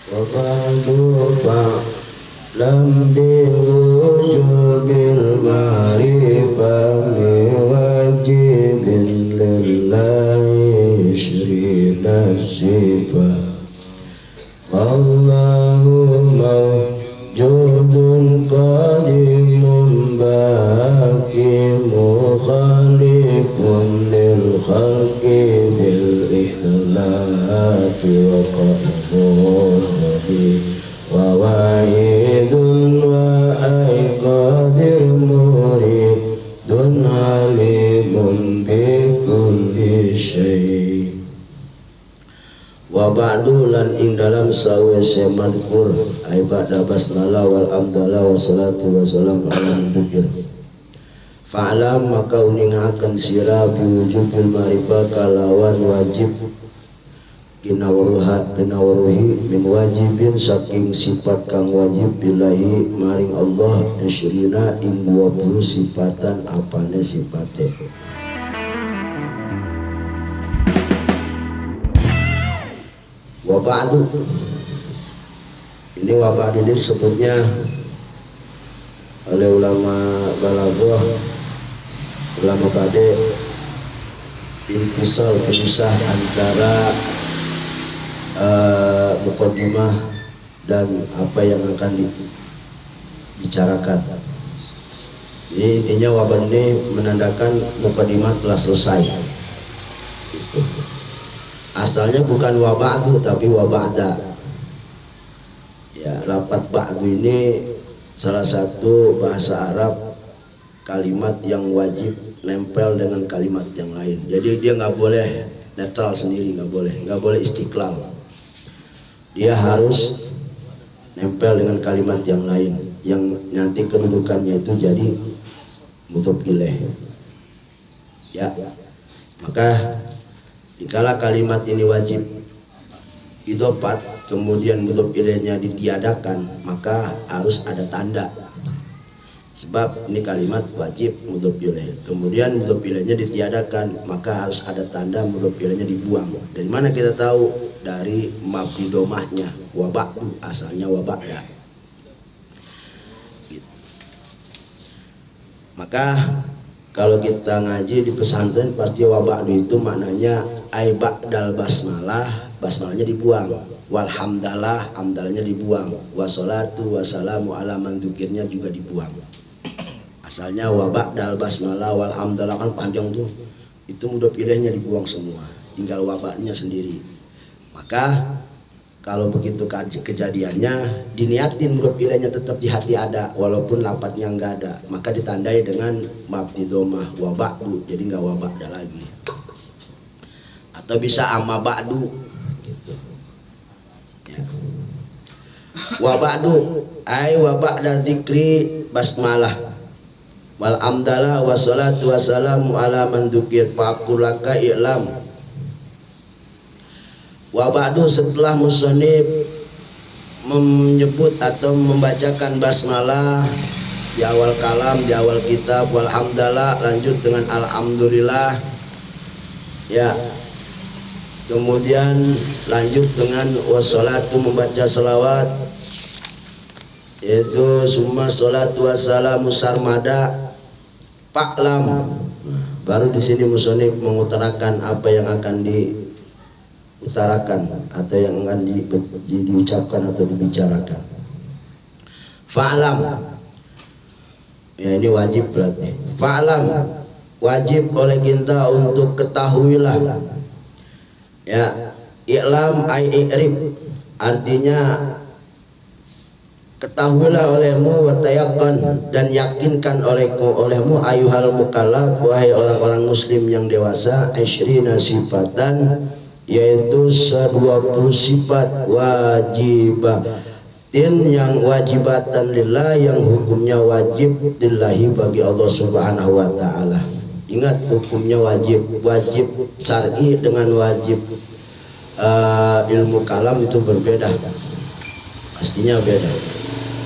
wa ba'du fa'lam biwujubil ma'rifah wajibin lillahi ishrina sifat Allahumma judun qadimun baqi mukhalifun lil khalqi bil ikhlaqi wa qadrun wa wahidun wa aiqadir muridun alimun bi kulli syai' wa ba'du lan ing dalam sawise madkur ai ba'da basmalah wal amdalah wassalatu wassalamu ala dzikir fa'lam maka uningaken sira biwujubil ma'rifah kalawan wajib kinawruhi min wajibin saking sifat kang wajib billahi maring Allah isyrina ing 20 sifatan apane sifate wa ba'du. Ini wa ba'du ini sebutnya oleh ulama balaghah, ulama bade intisal pemisah antara muqaddimah dan apa yang akan dibicarakan. Ini intinya wa ba'du ini menandakan muqaddimah telah selesai. Asalnya bukan wa ba'du tapi wa ba'da. Ya, lafaz ba'du ini salah satu bahasa Arab kalimat yang wajib nempel dengan kalimat yang lain. Jadi dia nggak boleh netral sendiri, nggak boleh istiqlal. Dia harus nempel dengan kalimat yang lain yang nanti kedudukannya itu jadi mudhof ilaih. Ya, maka dikala kalimat ini wajib idhofat kemudian mudhof ilaihnya ditiadakan, maka harus ada tanda. Sebab ini kalimat wajib mudhof ilaih, kemudian mudhof ilaihnya ditiadakan, maka harus ada tanda mudhof ilaihnya dibuang. Dari mana kita tahu? Dari mabni domahnya wa ba'du, asalnya wa ba'da. Maka kalau kita ngaji di pesantren pasti wa ba'du itu maknanya ai ba'dal basmalah, basmalahnya dibuang, walhamdalah, hamdalahnya dibuang, wassalatu wassalamu ala man dzukirnya juga dibuang. Asalnya wa ba'dal basmalah walhamdalah kan panjang tuh, itu mudhof ilaihnya dibuang semua, tinggal wa ba'dunya sendiri. Maka kalau begitu kejadiannya diniatin mudhof ilaihnya tetap di hati ada walaupun lafadznya enggak ada, maka ditandai dengan mabni dhammah wa ba'du, jadi enggak wa ba'da lagi. Atau bisa amma ba'du gitu. Ya. Wa ba'du ai wa ba'da dzikri basmalah wal amdalah wassalatu wassalamu ala man dzukir faqulaka i'lam. Wa ba'du setelah musannif menyebut atau membacakan basmalah di awal kalam, di awal kitab, walhamdalah lanjut dengan alhamdulillah, ya, kemudian lanjut dengan wassalatu membaca salawat, yaitu summa salatu wassalamu sarmada fa'lam. Baru di sini musannif mengutarakan apa yang akan diutarakan atau yang akan diucapkan atau dibicarakan. Fa'lam, ya ini wajib berarti. Fa'lam wajib oleh kita untuk ketahuilah. Ya, i'lam ai i'rif artinya ketahuilah olehmu wa tayaqqan dan yakinkan olehmu ayuhal mukallaf wahai orang-orang muslim yang dewasa isyrina sifatan yaitu 20 sifat wajibatin yang wajibatan lillah yang hukumnya wajib lillahi bagi Allah Subhanahu wa taala. Ingat hukumnya wajib syar'i dengan wajib ilmu kalam itu berbeda, pastinya beda.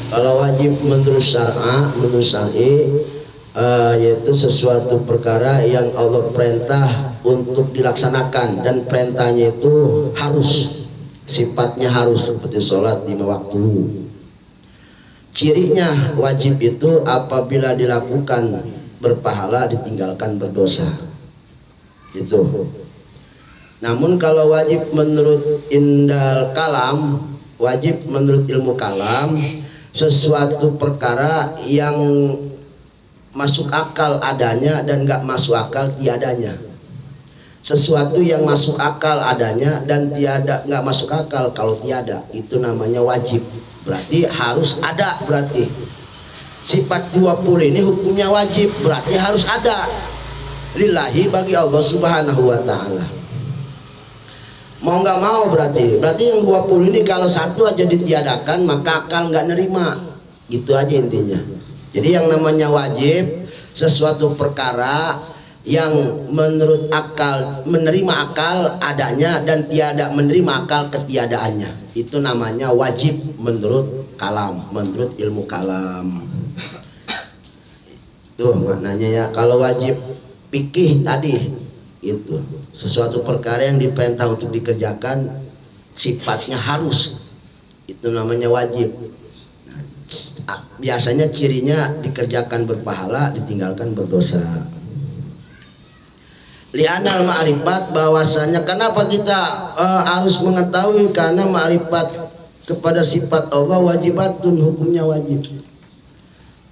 Kalau wajib menurut syar'i yaitu sesuatu perkara yang Allah perintah untuk dilaksanakan dan perintahnya itu harus sifatnya harus seperti sholat 5 waktu. Cirinya wajib itu apabila dilakukan berpahala, ditinggalkan berdosa. Itu. Namun kalau wajib menurut indal kalam, wajib menurut ilmu kalam, sesuatu perkara yang masuk akal adanya dan gak masuk akal tiadanya. Sesuatu yang masuk akal adanya dan tiada, gak masuk akal kalau tiada, itu namanya wajib. Berarti harus ada. Berarti sifat 20 ini hukumnya wajib, berarti harus ada. Lillahi, bagi Allah subhanahu wa ta'ala. Mau nggak mau berarti yang 20 ini kalau satu aja ditiadakan maka akal nggak nerima. Gitu aja intinya. Jadi yang namanya wajib sesuatu perkara yang menurut akal, menerima akal adanya dan tiada menerima akal ketiadaannya, itu namanya wajib menurut kalam, menurut ilmu kalam. Tuh maknanya ya. Kalau wajib fikih tadi itu sesuatu perkara yang diperintah untuk dikerjakan sifatnya harus, itu namanya wajib. Nah, biasanya cirinya dikerjakan berpahala, ditinggalkan berdosa. Li'anal ma'rifat, bahwasanya kenapa kita harus mengetahui, karena ma'rifat kepada sifat Allah wajibatun, hukumnya wajib.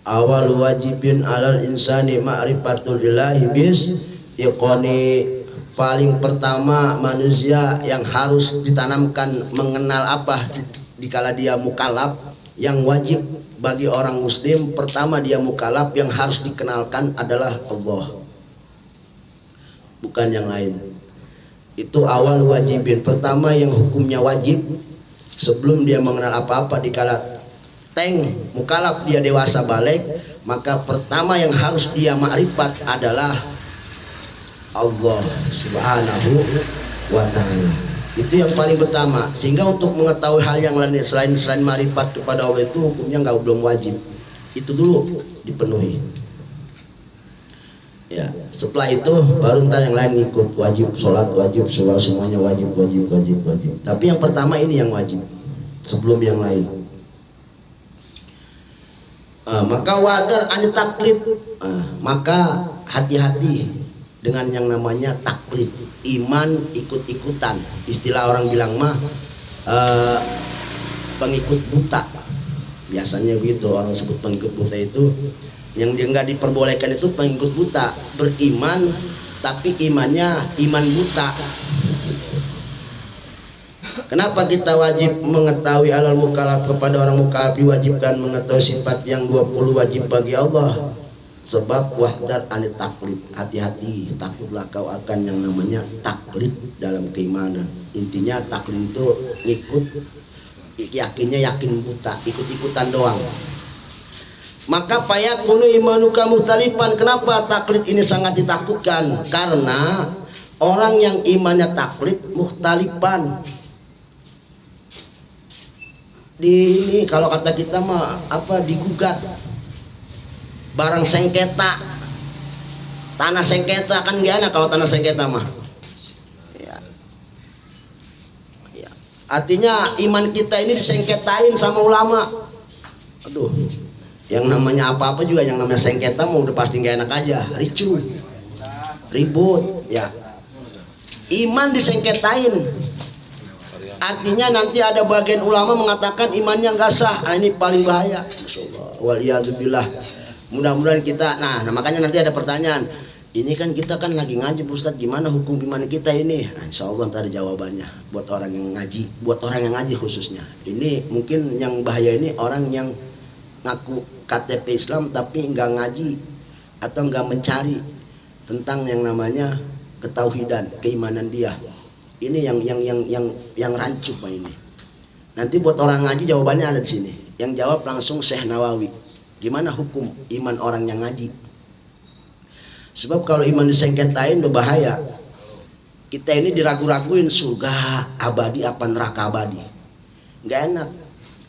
Awal wajibin alal insani ma'rifatul ilahi bis iqoni, paling pertama manusia yang harus ditanamkan mengenal apa dikala dia mukallaf. Yang wajib bagi orang muslim pertama dia mukallaf, yang harus dikenalkan adalah Allah, bukan yang lain. Itu awal wajibin, pertama yang hukumnya wajib sebelum dia mengenal apa-apa. Dikala mukallaf dia dewasa balik, maka pertama yang harus dia makrifat adalah Allah subhanahu wa ta'ala. Itu yang paling pertama. Sehingga untuk mengetahui hal yang lain selain makrifat kepada Allah itu hukumnya belum wajib. Itu dulu dipenuhi. Ya, setelah itu baru ntar yang lain ikut, wajib sholat, wajib sholat, semuanya wajib. Tapi yang pertama ini yang wajib sebelum yang lain. Maka wadar an taklid, maka hati-hati dengan yang namanya taklid, iman ikut-ikutan. Istilah orang bilang mah pengikut buta. Biasanya begitu orang sebut pengikut buta itu. Yang dia nggak diperbolehkan itu pengikut buta, beriman tapi imannya iman buta. Kenapa kita wajib mengetahui alal mukallaf, kepada orang mukallaf diwajibkan mengetahui sifat yang 20 wajib bagi Allah? Sebab wahdat anit taklid, hati-hati, takutlah kau akan yang namanya taklid dalam keimanan. Intinya taklid itu ikut, yakinnya yakin buta, ikut-ikutan doang. Maka payakunu imanuka muhtalifan. Kenapa taklid ini sangat ditakutkan? Karena orang yang imannya taklid muhtalifan. Ini kalau kata kita mah apa, digugat, barang sengketa, tanah sengketa kan gak enak kalau tanah sengketa mah ya. Ya. Artinya iman kita ini disengketain sama ulama. Aduh, yang namanya apa-apa juga yang namanya sengketa mau udah pasti gak enak aja, ricu, ribut ya. Iman disengketain, artinya nanti ada bagian ulama mengatakan imannya nggak sah. Nah, ini paling bahaya. Waliyadzubillah. Mudah-mudahan kita, nah makanya nanti ada pertanyaan. Ini kan kita kan lagi ngaji, Ustaz, gimana hukum iman kita ini? Nah, insya Allah nanti ada jawabannya buat orang yang ngaji, buat orang yang ngaji khususnya. Ini mungkin yang bahaya ini orang yang ngaku KTP Islam tapi nggak ngaji atau nggak mencari tentang yang namanya ketauhidan, keimanan dia. Ini yang rancu Pak ini. Nanti buat orang ngaji jawabannya ada di sini. Yang jawab langsung Syekh Nawawi. Gimana hukum iman orang yang ngaji? Sebab kalau iman disengketain udah bahaya. Kita ini diragu-raguin surga abadi apa neraka abadi. Nggak enak.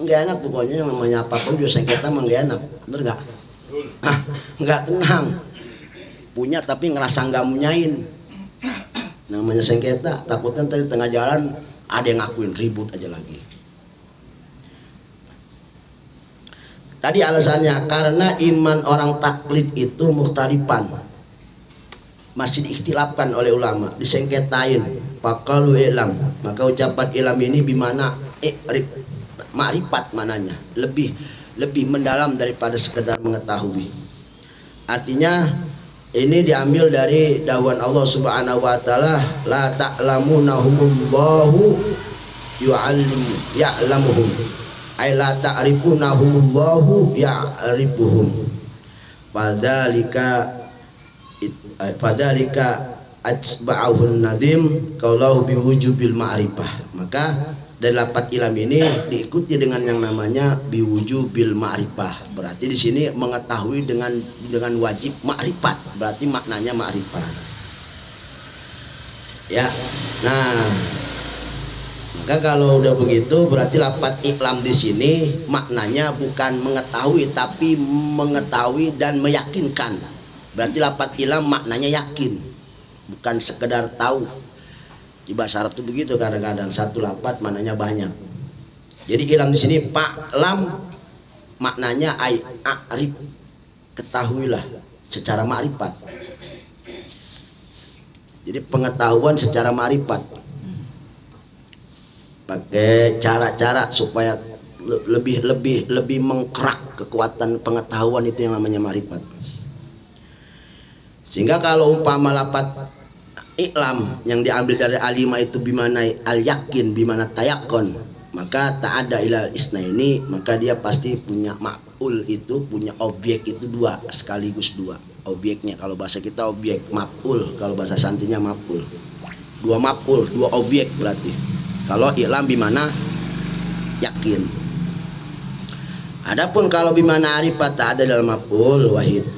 Nggak enak pokoknya, yang namanya apa-apa juga sengketa mah nggak enak. Bener nggak? Nggak tenang. Punya tapi ngerasa nggak munyain. Namanya sengketa, takutnya tadi tengah jalan ada yang ngakuin, ribut aja lagi. Tadi alasannya karena iman orang taklid itu mukhtalifan, masih diikhtilafkan oleh ulama, disengketain. Faqalu ilam, maka ucapan ilam ini bimana ma'rifat, mananya lebih mendalam daripada sekedar mengetahui. Artinya ini diambil dari dawuhan Allah Subhanahu wa taala, la ta'lamunahumullahu ya'lamuhum, ay la ta'rifunahumullahu ya'rifuhum. Padalika ajba'ahun nadim kaulahu biwujubil ma'rifah. Maka dari lapat ilam ini diikuti dengan yang namanya biwujubil ma'rifah. Berarti di sini mengetahui dengan wajib ma'rifat. Berarti maknanya ma'rifat. Ya. Nah, maka kalau udah begitu berarti lapat iklam di sini maknanya bukan mengetahui tapi mengetahui dan meyakinkan. Berarti lapat ilam maknanya yakin, bukan sekedar tahu. Di bahasa Arab itu begitu, kadang-kadang satu lapat maknanya banyak. Jadi ilam di sini pak lam maknanya a'rif, ketahuilah secara ma'rifat. Jadi pengetahuan secara ma'rifat. Pakai cara-cara supaya lebih mengkerak kekuatan pengetahuan itu yang namanya ma'rifat. Sehingga kalau umpama lapat iklam yang diambil dari alima itu bimana al yakin, bimana tayakon, maka tak ada ilal isna ini, maka dia pasti punya maf'ul, itu punya objek itu dua, sekaligus dua objeknya. Kalau bahasa kita objek, maf'ul, kalau bahasa santinya maf'ul, dua maf'ul, dua objek berarti. Kalau iklam bimana yakin. Adapun kalau bimana arifat tak ada dalam maf'ul wahid.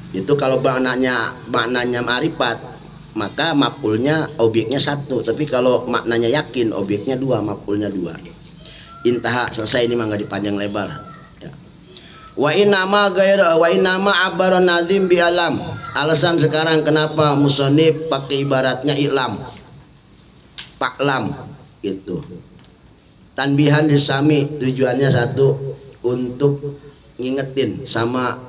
Itu kalau maknanya ma'rifat, maka maf'ulnya objeknya satu, tapi kalau maknanya yakin objeknya dua, maf'ulnya dua. Intaha, selesai, ini mah nggak dipanjang lebar ya. Wa innama abaron nazim bi alam. Alasan sekarang kenapa musonif pakai ibaratnya ilam, paklam gitu. Tanbihan disami, tujuannya satu, untuk ngingetin sama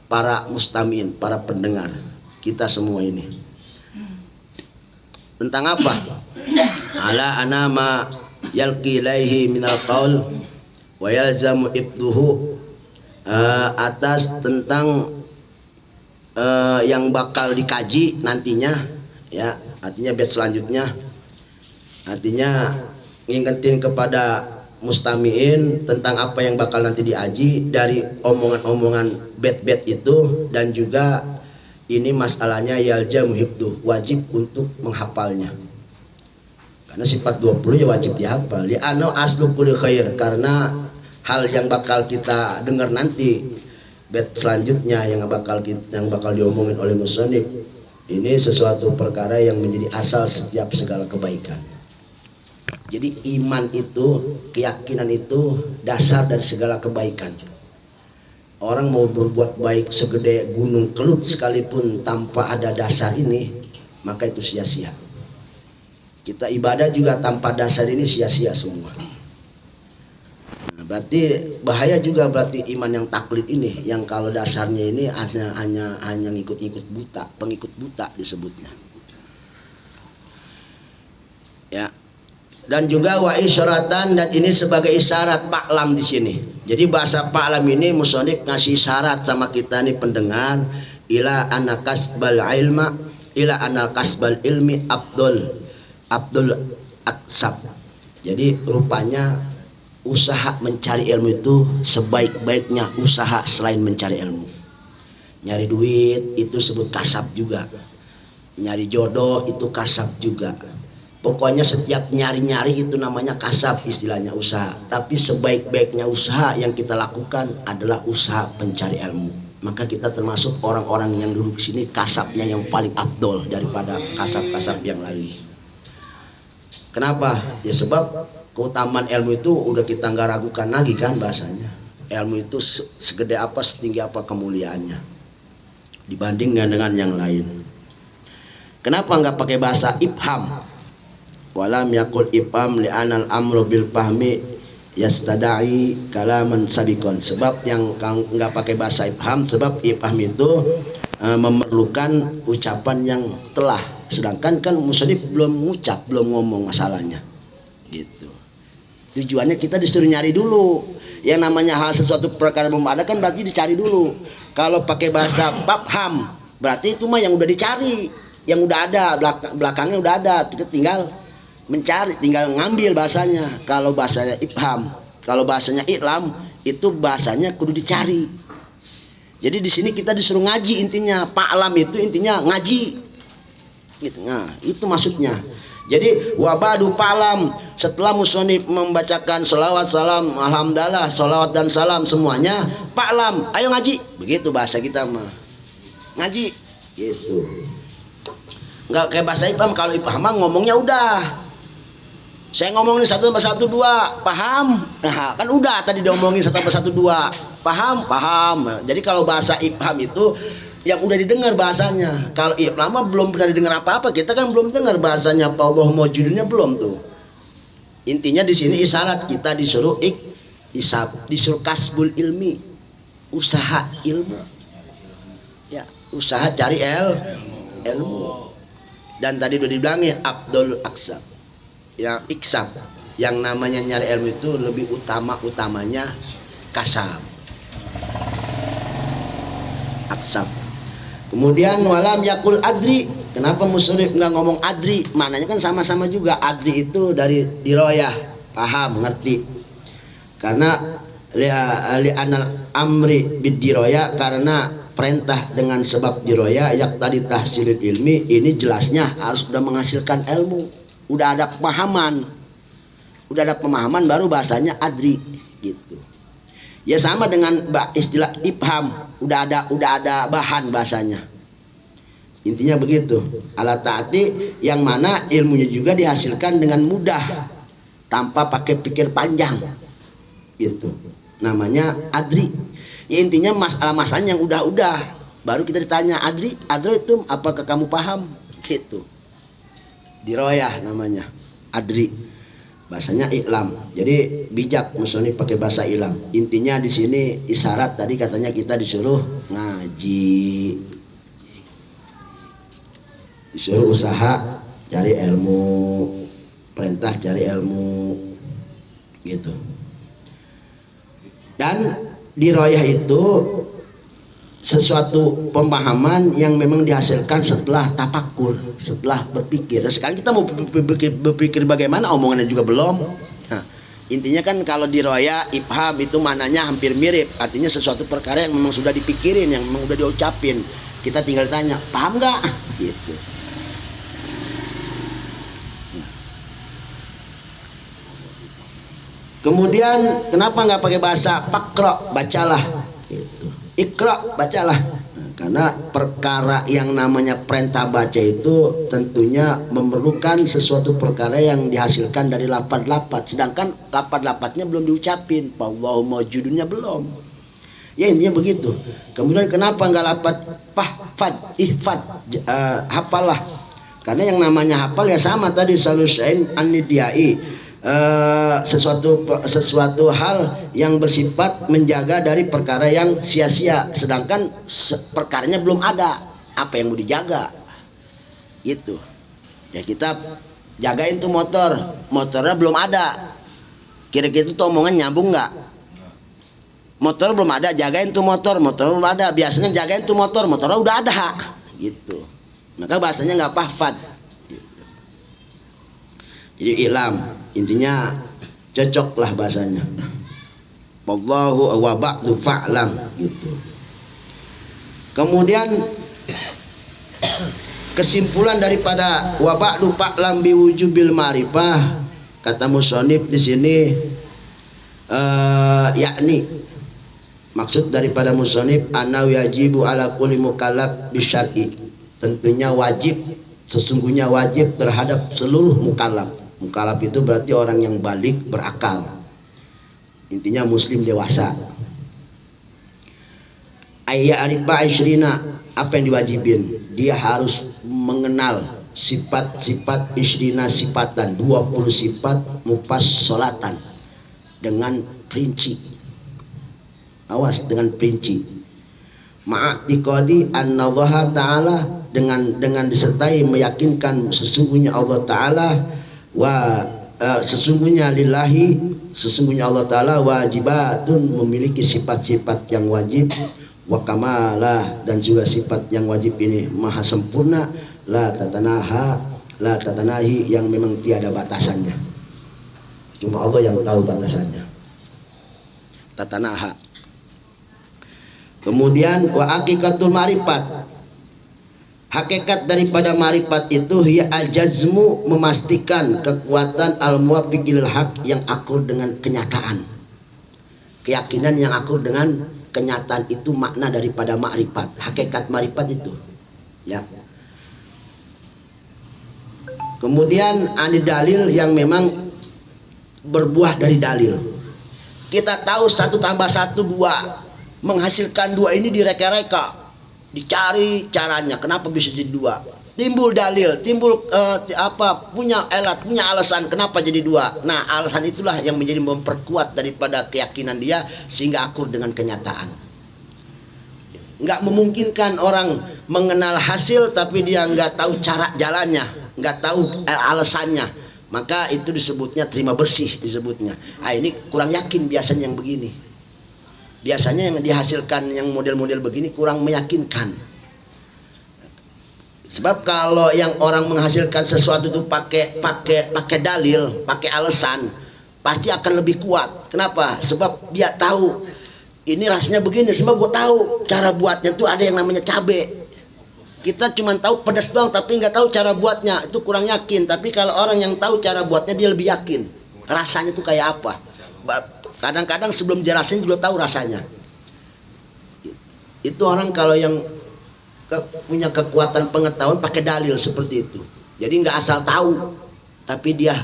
para mustamiin, para pendengar kita semua ini. Tentang apa? Ala anama yalqi ilaihi minal qaul wa yalzamu ibduhu, atas tentang yang bakal dikaji nantinya ya, artinya bait selanjutnya, artinya ngingetin kepada mustamiin tentang apa yang bakal nanti diaji dari omongan-omongan bait-bait itu, dan juga ini masalahnya yaljamu hibdu, wajib untuk menghafalnya. Karena sifat 20 ya wajib dihafal. Li'anna aslu kulli khair, karena hal yang bakal kita dengar nanti bait selanjutnya yang bakal diomongin oleh musannif ini sesuatu perkara yang menjadi asal setiap segala kebaikan. Jadi iman itu, keyakinan itu dasar dari segala kebaikan. Orang mau berbuat baik segede gunung Kelut sekalipun tanpa ada dasar ini, maka itu sia-sia. Kita ibadah juga tanpa dasar ini sia-sia semua. Nah, berarti bahaya juga berarti iman yang taklid ini, yang kalau dasarnya ini hanya ngikut-ngikut buta, pengikut buta disebutnya. Ya. Dan juga wa isyaratan, dan ini sebagai isyarat paklam di sini. Jadi bahasa paklam ini musonif ngasih syarat sama kita nih pendengar, ila anna kasbal ilma, ila anal kasbal ilmi abdul aksab. Jadi rupanya usaha mencari ilmu itu sebaik-baiknya usaha selain mencari ilmu. Nyari duit itu sebut kasab juga, nyari jodoh itu kasab juga. Pokoknya setiap nyari-nyari itu namanya kasab, istilahnya usaha. Tapi sebaik-baiknya usaha yang kita lakukan adalah usaha pencari ilmu. Maka kita termasuk orang-orang yang duduk sini kasabnya yang paling abdol daripada kasab-kasab yang lain. Kenapa? Ya sebab keutamaan ilmu itu udah kita nggak ragukan lagi kan bahasanya. Ilmu itu segede apa, setinggi apa kemuliaannya dibandingkan dengan yang lain. Kenapa nggak pakai bahasa ibham? walam yakul ifham li'anal amru bil fahmi yastada'i kalaman sabiqon. Sebab yang enggak pakai bahasa ifham, sebab ifham itu memerlukan ucapan yang telah, sedangkan kan musannif belum ngucap, belum ngomong masalahnya gitu. Tujuannya kita disuruh nyari dulu yang namanya hal sesuatu perkara belum ada, kan berarti dicari dulu. Kalau pakai bahasa ifham berarti itu mah yang udah dicari, yang udah ada, belakangnya udah ada, kita tinggal mencari, tinggal ngambil bahasanya. Kalau bahasanya ifham, kalau bahasanya i'lam, itu bahasanya kudu dicari. Jadi di sini kita disuruh ngaji intinya. Pa'lam itu intinya ngaji. Gitu. Nah, itu maksudnya. Jadi wabadu pa'lam, setelah musannif membacakan selawat salam, alhamdulillah, selawat dan salam semuanya, pa'lam, ayo ngaji. Begitu bahasa kita mah. Ngaji gitu. Enggak kayak bahasa ifham. Kalau ifham ngomongnya udah. Saya ngomongin 1+1 2, paham? Nah, kan udah tadi diomongin 1+1 2, paham? Paham. Jadi kalau bahasa ifham itu yang udah didengar bahasanya. Kalau ifham belum pernah didengar apa-apa, kita kan belum dengar bahasanya. Allah mau judulnya belum tuh. Intinya di sini isyarat kita disuruh disuruh kasbul ilmi, usaha ilmu. Ya, usaha cari ilmu. Dan tadi udah dibilangin Abdul Aksab. Yang iksab, yang namanya nyari ilmu itu lebih utamanya kasab, aksab. Kemudian walam yakul adri. Kenapa musannif nggak ngomong adri? Maknanya kan sama-sama juga. Adri itu dari diroyah, paham, ngerti. Karena li'anal amri bidiroyah, karena perintah dengan sebab diroyah yak tadi tahsilul ilmi, ini jelasnya harus sudah menghasilkan ilmu. Udah ada pemahaman baru bahasanya adri gitu. Ya sama dengan istilah ifham, udah ada bahan bahasanya. Intinya begitu. Ala taati yang mana ilmunya juga dihasilkan dengan mudah tanpa pakai pikir panjang. Gitu. Namanya adri. Ya intinya masalah-masalah yang udah baru kita ditanya adri itu apakah kamu paham? Gitu. Diroyah namanya adri, bahasanya i'lam. Jadi bijak musannif pakai bahasa i'lam. Intinya di sini isyarat tadi katanya kita disuruh ngaji, disuruh usaha cari ilmu, perintah cari ilmu gitu. Dan diroyah itu sesuatu pemahaman yang memang dihasilkan setelah tafakur, setelah berpikir. Sekarang kita mau berpikir bagaimana, omongannya juga belum. Nah, intinya kan kalau diroya ifham itu maknanya hampir mirip, artinya sesuatu perkara yang memang sudah dipikirin, yang memang sudah diucapin. Kita tinggal tanya, paham nggak? Gitu. Kemudian kenapa nggak pakai bahasa pakro, bacalah? Gitu. Iqra, bacalah. Nah, karena perkara yang namanya perintah baca itu tentunya memerlukan sesuatu perkara yang dihasilkan dari lafaz-lafaz, sedangkan lafaz-lafaznya belum diucapin, Allahumma judulnya belum. Ya intinya begitu. Kemudian kenapa nggak lafaz fahfad, ihfad, hafalah? Karena yang namanya hafal ya sama tadi salusain anidiai. Sesuatu hal yang bersifat menjaga dari perkara yang sia-sia, sedangkan perkaranya belum ada, apa yang mau dijaga gitu. Ya kita jagain tuh motornya belum ada, kira-kira itu omongan nyambung nggak? Motor belum ada, jagain tuh motor belum ada. Biasanya jagain tuh motornya udah ada gitu. Maka bahasanya nggak pahfad gitu. Jadi ilam intinya cocok lah bahasanya. Wallahu wa ba'du fa'lam gitu. Kemudian kesimpulan daripada wa ba'du fa'lam biwujubil ma'rifah, kata musannif di sini yakni maksud daripada musannif anna yajibu ala kulli mukallaf bisyar'i, tentunya wajib, sesungguhnya wajib terhadap seluruh mukallaf. Mukallaf itu berarti orang yang balik, berakal. Intinya muslim dewasa. Ayya arifa isyrina, apa yang diwajibin? Dia harus mengenal sifat-sifat isrina sifatan, 20 sifat mufassolatan dengan rinci. Awas, dengan rinci. Ma'atiqadi annallaha ta'ala, dengan disertai meyakinkan sesungguhnya Allah Ta'ala sesungguhnya lillahi, sesungguhnya Allah Ta'ala wajibatun, memiliki sifat-sifat yang wajib, wa kamalah, dan juga sifat yang wajib ini maha sempurna, la tatanahi, yang memang tiada batasannya, cuma Allah yang tahu batasannya. Tatanaha. Kemudian wa hakikatul marifat, hakikat daripada marifat itu hiya al-jazmu, memastikan kekuatan al-muwafiqil haq, yang akur dengan kenyataan, keyakinan yang akur dengan kenyataan. Itu makna daripada makrifat, hakikat marifat itu ya. Kemudian ada dalil yang memang berbuah dari dalil. Kita tahu 1 tambah 1 2, menghasilkan 2 ini direka-reka, dicari caranya kenapa bisa jadi 2, timbul dalil, timbul punya alat, punya alasan kenapa jadi 2. Nah, alasan itulah yang menjadi memperkuat daripada keyakinan dia sehingga akur dengan kenyataan. Nggak memungkinkan orang mengenal hasil tapi dia nggak tahu cara jalannya, nggak tahu alasannya, maka itu disebutnya terima bersih disebutnya. Nah, ini kurang yakin biasanya yang begini. Biasanya yang dihasilkan yang model-model begini kurang meyakinkan. Sebab kalau yang orang menghasilkan sesuatu itu pakai dalil, pakai alasan, pasti akan lebih kuat. Kenapa? Sebab dia tahu ini rasanya begini. Sebab gue tahu cara buatnya itu ada yang namanya cabai. Kita cuma tahu pedas doang tapi nggak tahu cara buatnya, itu kurang yakin. Tapi kalau orang yang tahu cara buatnya dia lebih yakin rasanya itu kayak apa. Kadang-kadang sebelum jelasin juga tahu rasanya. Itu orang kalau yang punya kekuatan pengetahuan pakai dalil seperti itu. Jadi nggak asal tahu, tapi dia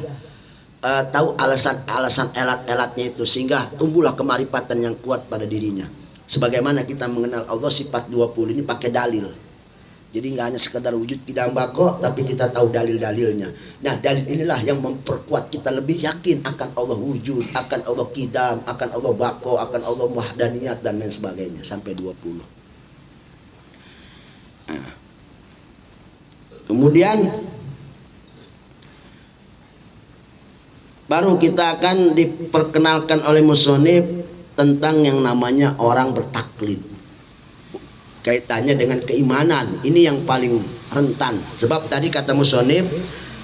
tahu alasan elat-elatnya itu, sehingga tumbuhlah kemarifatan yang kuat pada dirinya. Sebagaimana kita mengenal Allah sifat 20 ini pakai dalil. Jadi nggak hanya sekedar wujud bidang bako, tapi kita tahu dalil-dalilnya. Nah, dalil inilah yang memperkuat kita lebih yakin akan Allah wujud, akan Allah kidam, akan Allah bako, akan Allah wahdaniyat dan lain sebagainya sampai 20. Nah. Kemudian baru kita akan diperkenalkan oleh musonif tentang yang namanya orang bertaklid. Kaitannya dengan keimanan, ini yang paling rentan. Sebab tadi kata musonif,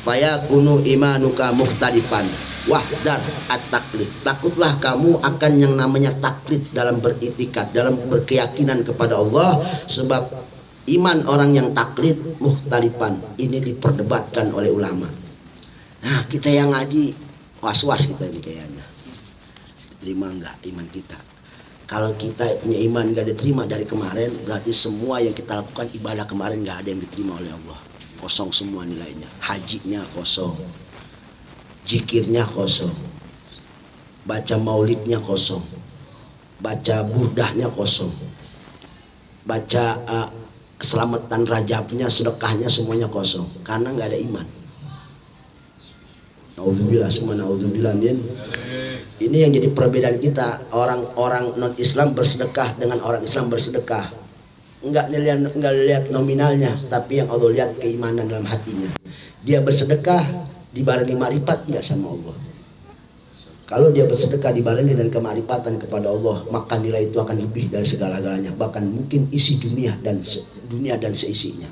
faya kunu imanuka mukhtalifan wahdar at-taklid, takutlah kamu akan yang namanya taklid dalam beriktikad, dalam berkeyakinan kepada Allah. Sebab iman orang yang taklid mukhtalifan, ini diperdebatkan oleh ulama. Nah, kita yang ngaji was-was kita ini kayaknya, diterima enggak iman kita. Kalau kita punya iman gak diterima dari kemarin, berarti semua yang kita lakukan ibadah kemarin gak ada yang diterima oleh Allah. Kosong semua nilainya. Hajinya kosong, zikirnya kosong, baca maulidnya kosong, baca burdahnya kosong, baca keselamatan rajabnya, sedekahnya, semuanya kosong karena gak ada iman. Naudzubillah, semua naudzubillah min. Ini yang jadi perbedaan kita, orang-orang non-Islam bersedekah dengan orang Islam bersedekah. Enggak lihat nominalnya, tapi yang Allah lihat keimanan dalam hatinya. Dia bersedekah dibarengi marifat enggak sama Allah. Kalau dia bersedekah dibarengi dengan kemarifatan kepada Allah, maka nilai itu akan lebih dari segala-galanya, bahkan mungkin isi dunia dan seisinya.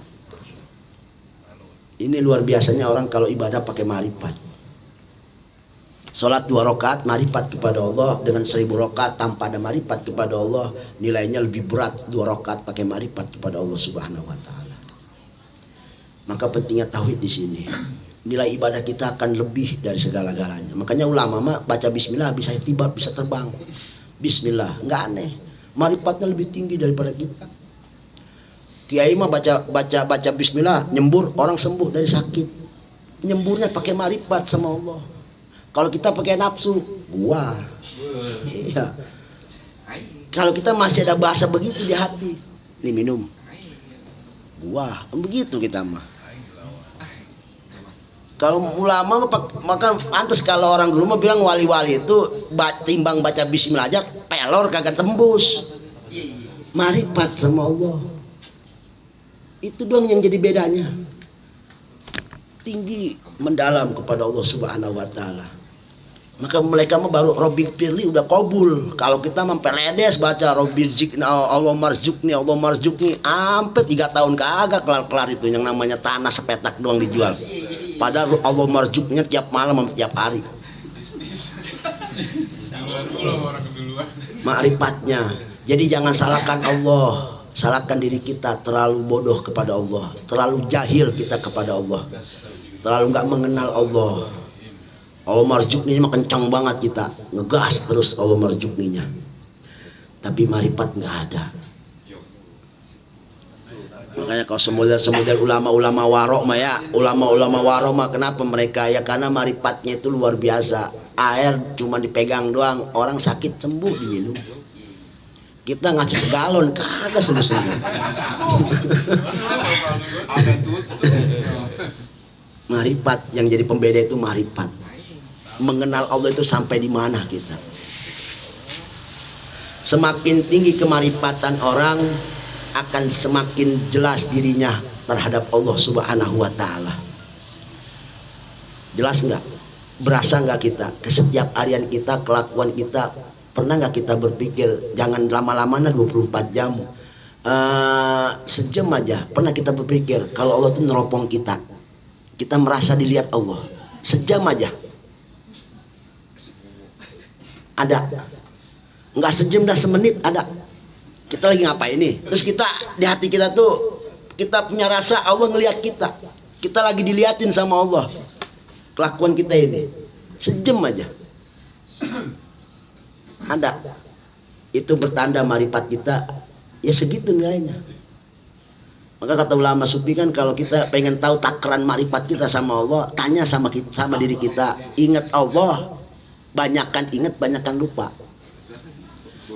Ini luar biasanya orang kalau ibadah pakai marifat. Salat 2 rakaat marifat kepada Allah dengan 1000 rakaat tanpa ada marifat kepada Allah, nilainya lebih berat 2 rakaat pakai marifat kepada Allah Subhanahu wa taala. Maka pentingnya tauhid di sini. Nilai ibadah kita akan lebih dari segala-galanya. Makanya ulama baca bismillah bisa tiba, bisa terbang. Bismillah, enggak aneh. Marifatnya lebih tinggi daripada kita. Kiai mah baca bismillah, nyembur orang sembuh dari sakit. Nyemburnya pakai marifat sama Allah. Kalau kita pakai nafsu, wah, iya. Kalau kita masih ada bahasa begitu di hati, nih minum, wah, begitu kita mah. Kalau ulama maka pantas kalau orang dulu mah bilang wali-wali itu timbang baca bismillah aja pelor kagak tembus. Marifat sama Allah. Itu doang yang jadi bedanya. Tinggi mendalam kepada Allah Subhanahu wa taala. Maka mereka mah baru Robbi Firli udah kabul. Kalau kita mah peledes baca Robbi Zikni Allah Marzukni sampai 3 tahun kagak kelar-kelar itu yang namanya tanah sepetak doang dijual. Padahal Allah Marzuknya tiap malam tiap hari. Ma'rifatnya. Jadi jangan salahkan Allah, salahkan diri kita, terlalu bodoh kepada Allah, terlalu jahil kita kepada Allah, terlalu nggak mengenal Allah. Allah Marzukninya mah kencang banget kita, ngegas terus Allah Marzukninya, tapi marifat nggak ada. Makanya kalau semodel ulama-ulama warok mah ya, ulama-ulama warok mah kenapa mereka ya, karena marifatnya itu luar biasa. Air cuma dipegang doang, orang sakit sembuh diminum. Kita ngasih segalon kagak sembuh-sembuh. Marifat yang jadi pembeda itu marifat. Mengenal Allah itu sampai di mana kita. Semakin tinggi kemarifatan orang, akan semakin jelas dirinya terhadap Allah Subhanahu wa taala. Jelas enggak? Berasa enggak kita ke setiap harian kita, kelakuan kita? Pernah enggak kita berpikir, jangan lama-lama 24 jam, sejam aja pernah kita berpikir kalau Allah itu neropong kita, kita merasa dilihat Allah sejam aja? Ada? Enggak sejam, dah semenit ada. Kita lagi ngapain nih? Terus kita di hati kita tuh kita punya rasa Allah ngelihat kita. Kita lagi diliatin sama Allah. Kelakuan kita ini sejam aja. Ada. Itu bertanda marifat kita ya segitu nilainya. Maka kata ulama sufi kan, kalau kita pengen tahu takaran marifat kita sama Allah, tanya sama diri kita. Ingat Allah, banyakkan ingat, banyakkan lupa.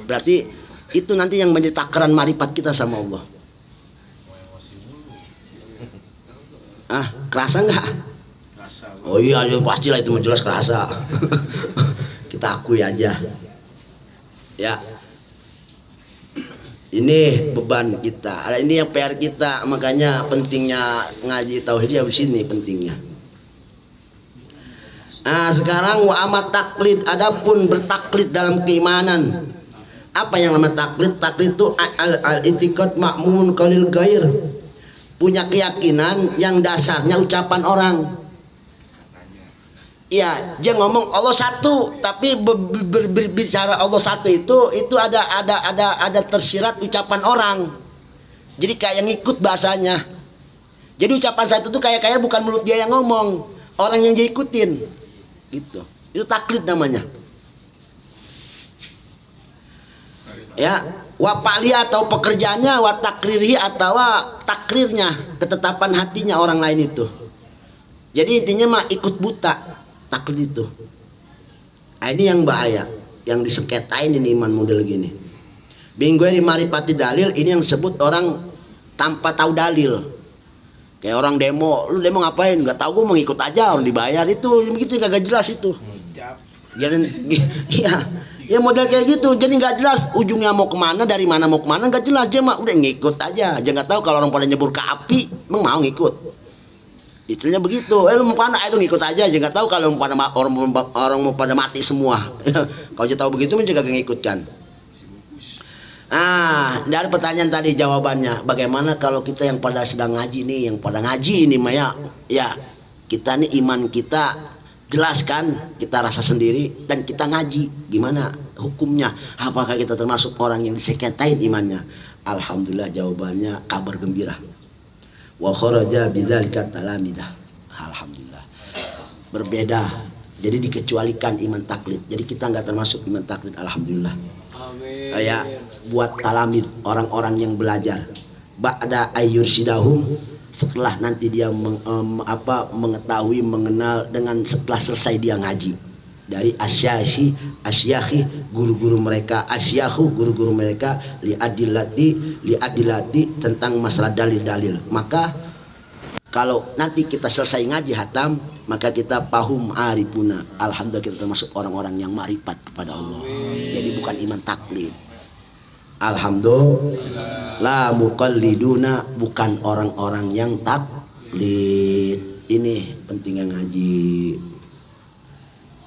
Berarti itu nanti yang menjadi takaran marifat kita sama Allah. Kerasa nggak? Oh iya, pastilah itu jelas kerasa. Kita akui aja. Ya. Ini beban kita. Ini yang PR kita. Makanya pentingnya ngaji tauhid ya di sini pentingnya. Nah, sekarang wa amat taklid, adapun bertaklid dalam keimanan. Apa yang namanya taklid? Taklid itu al-i'tiqad ma'mun qalil ghair. Punya keyakinan yang dasarnya ucapan orang. Iya, dia ngomong Allah satu, tapi berbicara Allah satu itu ada tersirat ucapan orang. Jadi kayak ngikut bahasanya. Jadi ucapan satu itu kayak bukan mulut dia yang ngomong, orang yang dia ikutin. Gitu. Itu taklid namanya. Ya, wa pali atau pekerjaannya, wa takriri atau takrirnya, ketetapan hatinya orang lain itu. Jadi intinya mah ikut buta taklid itu. Nah, ini yang bahaya, yang disengketain ini iman model gini. Binggue di marifati dalil, ini yang disebut orang tanpa tahu dalil. Kayak orang demo, lu demo ngapain? Gak tahu, gue mau ngikut aja, orang dibayar itu, begitu kagak jelas itu. Jadi, iya. Ya model kayak gitu, jadi nggak jelas ujungnya mau kemana, dari mana mau kemana, nggak jelas. Dia mah udah ngikut aja nggak tahu. Kalau orang pada nyebur ke api, emang mau ngikut? Istilahnya begitu. Lu mau kemana? Itu ngikut aja nggak tahu. Kalau orang mau pada mati semua. Kalau dia tahu begitu, menjaga ngikutkan. Dari pertanyaan tadi jawabannya, bagaimana kalau kita yang pada sedang ngaji nih, yang pada ngaji ini Maya, ya kita nih iman kita jelaskan, kita rasa sendiri, dan kita ngaji, gimana hukumnya? Apakah kita termasuk orang yang disekretain imannya? Alhamdulillah jawabannya kabar gembira. Wa kharaja bidzalika talamidah. Alhamdulillah. Berbeda. Jadi dikecualikan iman taklid. Jadi kita nggak termasuk iman taklid. Alhamdulillah. Amin. Ya, buat talamid, orang-orang yang belajar. Ba'da ayyursidahum, setelah nanti dia mengetahui, mengenal, dengan setelah selesai dia ngaji dari asyahi guru-guru mereka, asyahu guru-guru mereka, liadilati tentang masalah dalil-dalil. Maka Kalau nanti kita selesai ngaji hatam, maka kita pahum arifuna. Alhamdulillah kita termasuk orang-orang yang ma'rifat kepada Allah. Jadi bukan iman taklid. Alhamdulillah la muqalliduna, bukan orang-orang yang taklid. Ini pentingnya ngaji.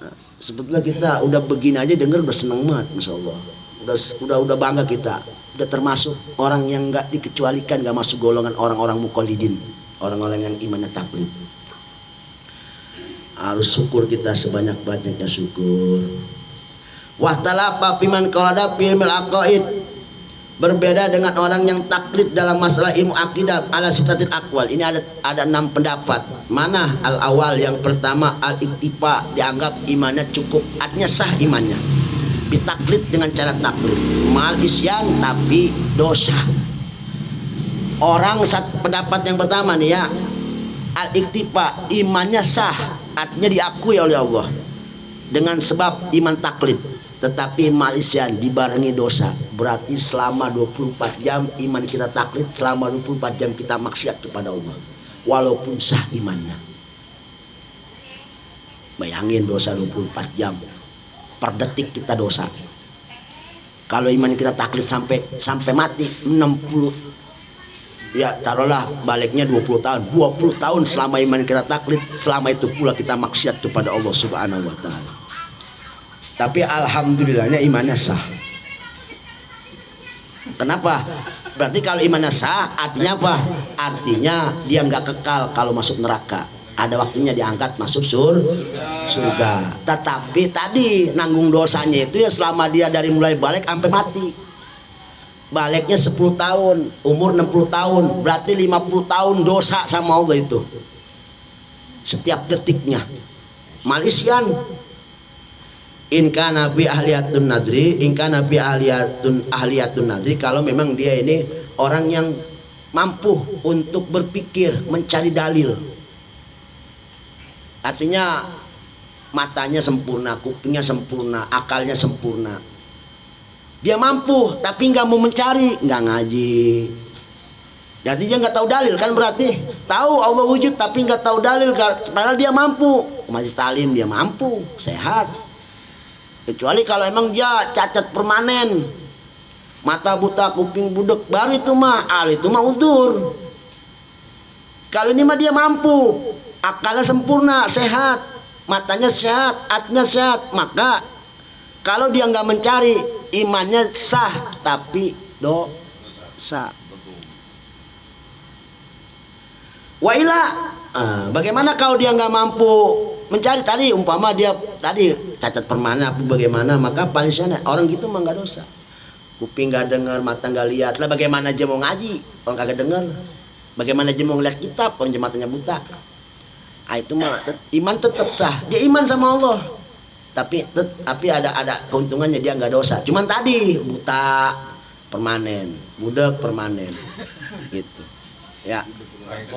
Nah, sebetulnya kita udah begini aja denger udah seneng banget, masya Allah. Udah bangga kita. Udah termasuk orang yang nggak dikecualikan, nggak masuk golongan orang-orang muqallidin, orang-orang yang imannya taklid. Harus syukur kita sebanyak-banyaknya syukur. Wahtalafa fiman qalada fil aqaid, berbeda dengan orang yang taklid dalam masalah ilmu akidah ala sifatil aqwal. Ini ada 6 pendapat. Mana al awal, yang pertama al iktifa, dianggap imannya cukup, artinya sah imannya. Ditaklid dengan cara taklid. Mal isyan, tapi dosa. Orang pendapat yang pertama nih ya, al iktifa, imannya sah, artinya diakui oleh Allah dengan sebab iman taklid. Tetapi malisyan dibarengi dosa, berarti selama 24 jam iman kita taklid, selama 24 jam kita maksiat kepada Allah walaupun sah imannya. Bayangin dosa 24 jam, per detik kita dosa. Kalau iman kita taklid sampai mati 60, ya taruhlah baliknya 20 tahun. 20 tahun selama iman kita taklid, selama itu pula kita maksiat kepada Allah Subhanahu wa taala. Tapi alhamdulillahnya imannya sah. Kenapa? Berarti kalau imannya sah artinya apa? Artinya dia nggak kekal kalau masuk neraka. Ada waktunya diangkat masuk surga. Tetapi tadi nanggung dosanya itu ya selama dia dari mulai balik sampai mati. Baliknya 10 tahun, umur 60 tahun, berarti 50 tahun dosa sama Allah itu. Setiap detiknya. Malisyan. Inka nabi ahliyatun nadri, ahliyatun nadri, kalau memang dia ini orang yang mampu untuk berpikir, mencari dalil. Artinya matanya sempurna, kupingnya sempurna, akalnya sempurna. Dia mampu tapi nggak mau mencari, nggak ngaji. Jadi dia nggak tahu dalil, kan berarti tahu Allah wujud tapi nggak tahu dalil. Padahal dia mampu, masih talim, dia mampu, sehat. Kecuali kalau emang dia cacat permanen, mata buta, kuping budek, baru itu mah udur. Kalau ini mah dia mampu, akalnya sempurna, sehat, matanya sehat, hatinya sehat, maka kalau dia nggak mencari, imannya sah tapi dosa. Wailah, bagaimana kalau dia nggak mampu mencari? Tadi umpama dia tadi cacat permanen apa bagaimana, maka palisnya orang gitu mah nggak dosa. Kuping nggak dengar, mata nggak lihat, lah bagaimana aja mau ngaji orang kagak dengar, bagaimana aja mau ngeliat kitab orang matanya buta. Itu mah iman tetap sah, dia iman sama Allah, tapi ada keuntungannya, dia nggak dosa. Cuman tadi buta permanen, budak permanen gitu ya.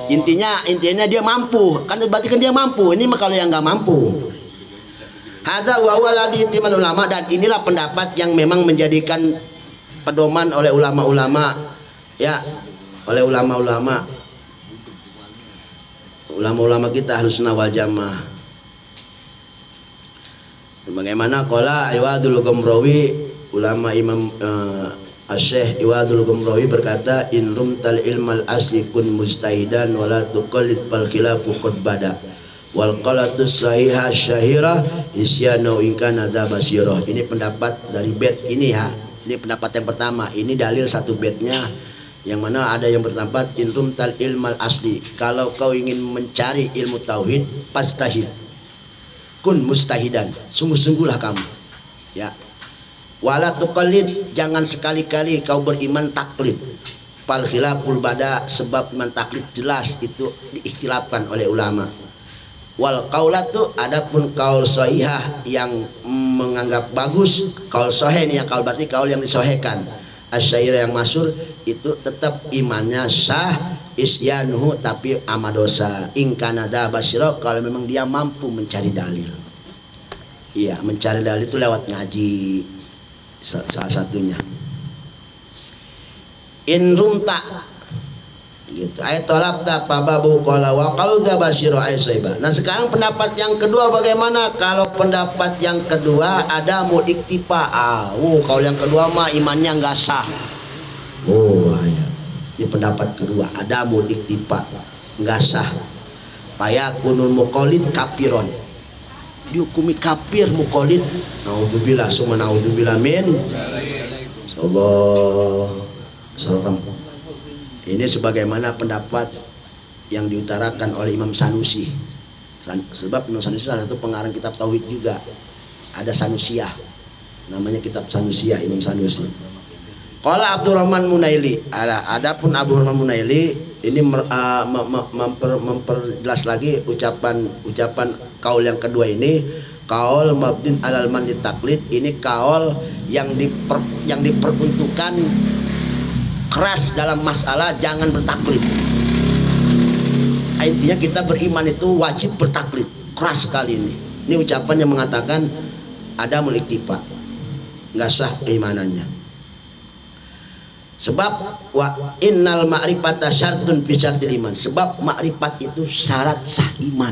Intinya dia mampu, kan berarti kan dia mampu. Ini mah kalau yang nggak mampu. Hadza wa waladi intiman ulama, dan inilah pendapat yang memang menjadikan pedoman oleh ulama-ulama ya, oleh ulama-ulama kita Ahlussunnah wal Jamaah. Bagaimana qala Iwadul Gomrawi, ulama Imam Syekh Iwadul Gomrawi berkata, in rumtal ilmal asli kun mustahidan wala tuqallid fal khilafu qad bada wal qalatus sahihah syahira isyanu in kana da basirah. Ini pendapat dari bait ini ya. Ini pendapat yang pertama. Ini dalil satu baitnya, yang mana ada yang berpendapat in rumtal ilmal asli, kalau kau ingin mencari ilmu tauhid, pastahid, kun mustahidan, sungguh-sungguhlah kamu ya. Wala tuqallid, jangan sekali-kali kau beriman taklid. Fal khilaful bada, sebab iman taklid jelas itu diikhtilafkan oleh ulama. Wal qaulatu, adapun kaul sahihah yang menganggap bagus, kaul sahih ini yang kaul berarti kaul yang disahihkan. Asyairah yang masyhur itu tetap imannya sah, isyanuhu tapi ama dosa. In kana da basyira, kalau memang dia mampu mencari dalil. Iya, mencari dalil itu lewat ngaji. Salah satunya in rumta, gitu. Ayat tolak tak pababu qala wa qalu dzabasyiru aisyba. Nah sekarang pendapat yang kedua bagaimana? Kalau pendapat yang kedua ada mau iktifa. Kalau yang kedua mah imannya enggak sah. Ya. Ini pendapat kedua, ada mau iktifa enggak sah. Fayakunul muqallid kafiron. Dihukumi kafir muqallid. Naudzubillah summa naudzubillah min. Salam. Ini sebagaimana pendapat yang diutarakan oleh Imam Sanusi. Sebab Imam Sanusi salah satu pengarang kitab tauhid juga. Ada Sanusiyah. Namanya kitab Sanusiyah Imam Sanusi. Qala Abdurrahman Munaili. Adapun Abdurrahman Munaili ini memperjelas lagi ucapan kaul yang kedua ini, kaul mabdin alal mandi taklid. Ini kaul yang diperuntukkan keras dalam masalah jangan bertaklid. Intinya kita beriman itu wajib bertaklid. Keras sekali ini. Ini ucapan yang mengatakan ada iktifa, nggak sah keimanannya. Sebab wa innal ma'rifata syartun fi syartil iman. Sebab makrifat itu syarat sah iman.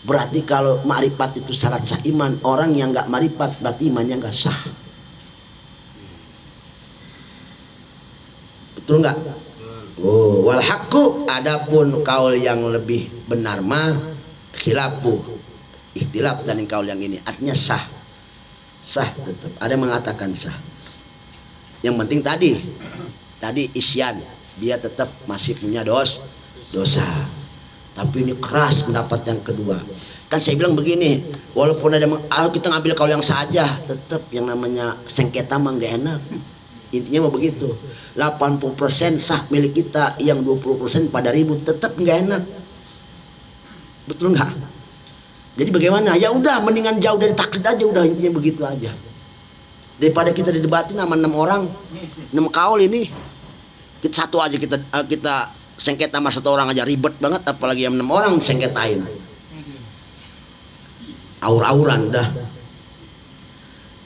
Berarti kalau makrifat itu syarat sah iman, orang yang nggak makrifat berarti imannya nggak sah. Betul nggak? Wal haqqu, adapun kaul yang lebih benar mah khilafu ikhtilaf dan kaul yang ini artinya sah tetap. Ada yang mengatakan sah. Yang penting tadi isyan, dia tetap masih punya dosa. Tapi ini keras pendapat yang kedua. Kan saya bilang begini, walaupun ada kita ngambil kaul yang saja, tetap yang namanya sengketa mah nggak enak. Intinya mau begitu. 80% sah milik kita, yang 20% pada ribut, tetap nggak enak. Betul nggak? Jadi bagaimana? Ya udah, mendingan jauh dari taklid aja, udah, intinya begitu aja. Daripada kita didebatin sama 6 orang, 6 kaul ini. Kita satu aja kita sengketa sama 1 orang aja ribet banget, apalagi yang 6 orang sengketain. Aur-auran dah.